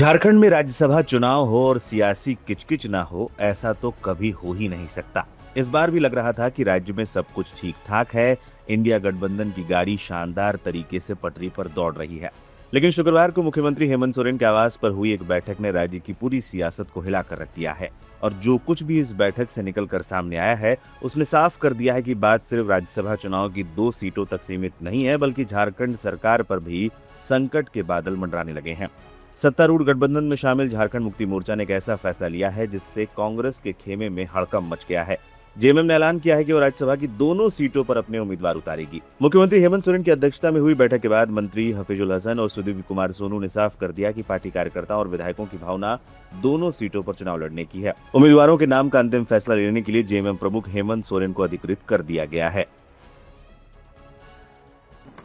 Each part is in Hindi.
झारखंड में राज्यसभा चुनाव हो और सियासी किचकिच ना हो, ऐसा तो कभी हो ही नहीं सकता। इस बार भी लग रहा था कि राज्य में सब कुछ ठीक ठाक है। इंडिया गठबंधन की गाड़ी शानदार तरीके से पटरी पर दौड़ रही है। लेकिन शुक्रवार को मुख्यमंत्री हेमंत सोरेन के आवास पर हुई एक बैठक ने राज्य की पूरी सियासत को हिलाकर रख दिया है। और जो कुछ भी इस बैठक से निकलकर सामने आया है, उसने साफ कर दिया है कि बात सिर्फ राज्यसभा चुनाव की 2 सीटों तक सीमित नहीं है, बल्कि झारखंड सरकार पर भी संकट के बादल मंडराने लगे हैं। सत्तारूढ़ गठबंधन में शामिल झारखंड मुक्ति मोर्चा ने एक ऐसा फैसला लिया है जिससे कांग्रेस के खेमे में हड़कंप मच गया है। जेएमएम ने ऐलान किया है कि वो राज्यसभा की दोनों सीटों पर अपने उम्मीदवार उतारेगी। मुख्यमंत्री हेमंत सोरेन की अध्यक्षता में हुई बैठक के बाद मंत्री हफीजुल हसन और सुदीप कुमार सोनू ने साफ कर दिया कि पार्टी कार्यकर्ताओं और विधायकों की भावना दोनों सीटों पर चुनाव लड़ने की है। उम्मीदवारों के नाम का अंतिम फैसला लेने के लिए जेएमएम प्रमुख हेमंत सोरेन को अधिकृत कर दिया गया है।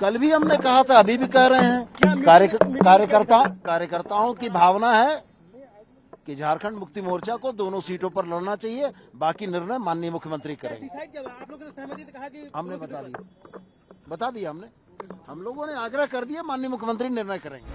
कल भी हमने कहा था, अभी भी कह रहे हैं, कार्यकर्ताओं की भावना है कि झारखंड मुक्ति मोर्चा को दोनों सीटों पर लड़ना चाहिए। बाकी निर्णय माननीय मुख्यमंत्री करेंगे। हमने बता दिया हम लोगों ने आग्रह कर दिया, माननीय मुख्यमंत्री निर्णय करेंगे।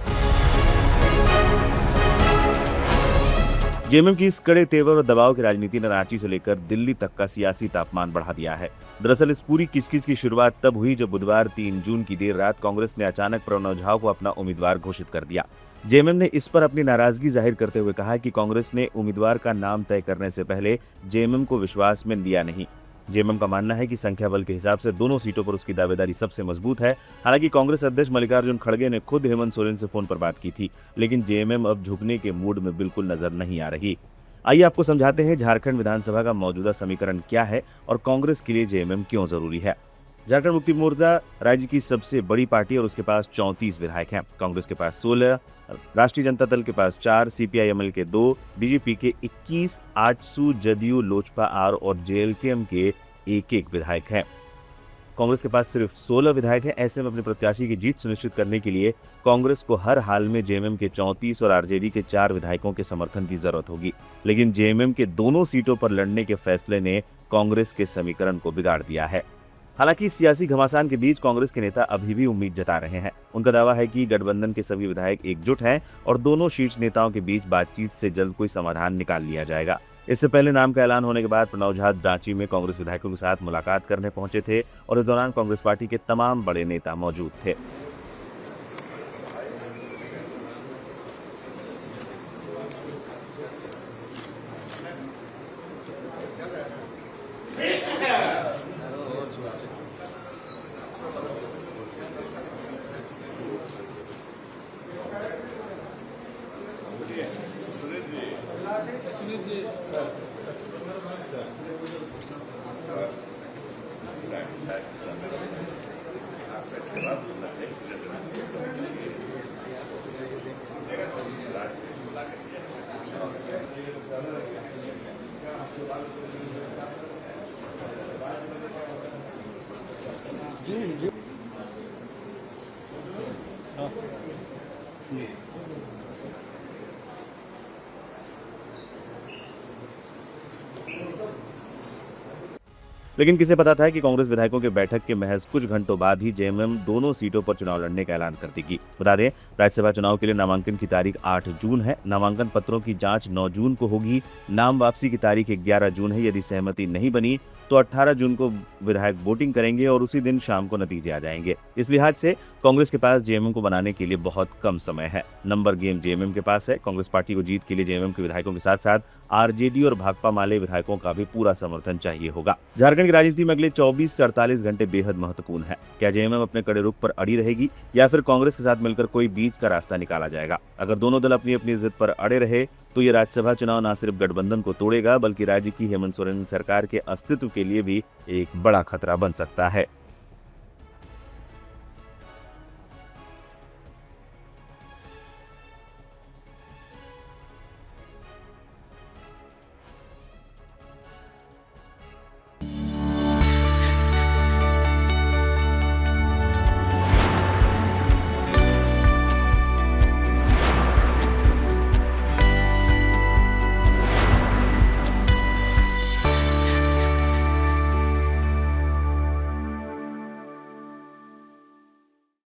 जेएमएम की इस कड़े तेवर और दबाव की राजनीति ने रांची से लेकर दिल्ली तक का सियासी तापमान बढ़ा दिया है। दरअसल इस पूरी किचकिच की शुरुआत तब हुई जब बुधवार 3 जून की देर रात कांग्रेस ने अचानक प्रणव झा को अपना उम्मीदवार घोषित कर दिया। जेएमएम ने इस पर अपनी नाराजगी जाहिर करते हुए कहा कि कांग्रेस ने उम्मीदवार का नाम तय करने से पहले जेएमएम को विश्वास में लिया नहीं। जेएमएम का मानना है कि संख्या बल के हिसाब से दोनों सीटों पर उसकी दावेदारी सबसे मजबूत है। हालांकि कांग्रेस अध्यक्ष मल्लिकार्जुन खड़गे ने खुद हेमंत सोरेन से फोन पर बात की थी, लेकिन जेएमएम अब झुकने के मूड में बिल्कुल नजर नहीं आ रही। आइए आपको समझाते हैं झारखंड विधानसभा का मौजूदा समीकरण क्या है और कांग्रेस के लिए जेएमएम क्यों जरूरी है। झारखंड मुक्ति मोर्चा राज्य की सबसे बड़ी पार्टी और उसके पास 34 विधायक हैं। कांग्रेस के पास 16, राष्ट्रीय जनता दल के पास 4, सीपीआईएमएल के 2, बीजेपी के 21, आजसू, जदयू, लोजपा आर और जेएलकेएम के 1-1 विधायक हैं। कांग्रेस के पास सिर्फ 16 विधायक हैं। ऐसे में अपने प्रत्याशी की जीत सुनिश्चित करने के लिए कांग्रेस को हर हाल में जेएमएम के 34 और आरजेडी के 4 विधायकों के समर्थन की जरूरत होगी। लेकिन जेएमएम के दोनों सीटों पर लड़ने के फैसले ने कांग्रेस के समीकरण को बिगाड़ दिया है। हालांकि सियासी घमासान के बीच कांग्रेस के नेता अभी भी उम्मीद जता रहे हैं। उनका दावा है कि गठबंधन के सभी विधायक एकजुट हैं और दोनों शीर्ष नेताओं के बीच बातचीत से जल्द कोई समाधान निकाल लिया जाएगा। इससे पहले नाम का ऐलान होने के बाद प्रणव झा रांची में कांग्रेस विधायकों के साथ मुलाकात करने पहुंचे थे और इस दौरान कांग्रेस पार्टी के तमाम बड़े नेता मौजूद थे। लेकिन किसे पता था कि कांग्रेस विधायकों के बैठक के महज कुछ घंटों बाद ही जेएमएम दोनों सीटों पर चुनाव लड़ने का ऐलान कर देगी। बता दें, राज्यसभा चुनाव के लिए नामांकन की तारीख 8 जून है। नामांकन पत्रों की जांच 9 जून को होगी। नाम वापसी की तारीख 11 जून है। यदि सहमति नहीं बनी तो 18 जून को विधायक वोटिंग करेंगे और उसी दिन शाम को नतीजे आ जाएंगे। इस लिहाज से कांग्रेस के पास जेएमएम को बनाने के लिए बहुत कम समय है। नंबर गेम जेएमएम के पास है। कांग्रेस पार्टी को जीत के लिए जेएमएम के विधायकों के साथ साथ आरजेडी और भाकपा माले विधायकों का भी पूरा समर्थन चाहिए होगा। झारखंड की राजनीति में अगले 24 से 48 घंटे बेहद महत्वपूर्ण है। क्या जेएमएम अपने कड़े रुख पर अड़ी रहेगी या फिर कांग्रेस के साथ मिलकर कोई बीच का रास्ता निकाला जाएगा? अगर दोनों दल अपनी अपनी जिद पर अड़े रहे तो ये राज्यसभा चुनाव न सिर्फ गठबंधन को तोड़ेगा, बल्कि राज्य की हेमंत सोरेन सरकार के अस्तित्व के लिए भी एक बड़ा खतरा बन सकता है।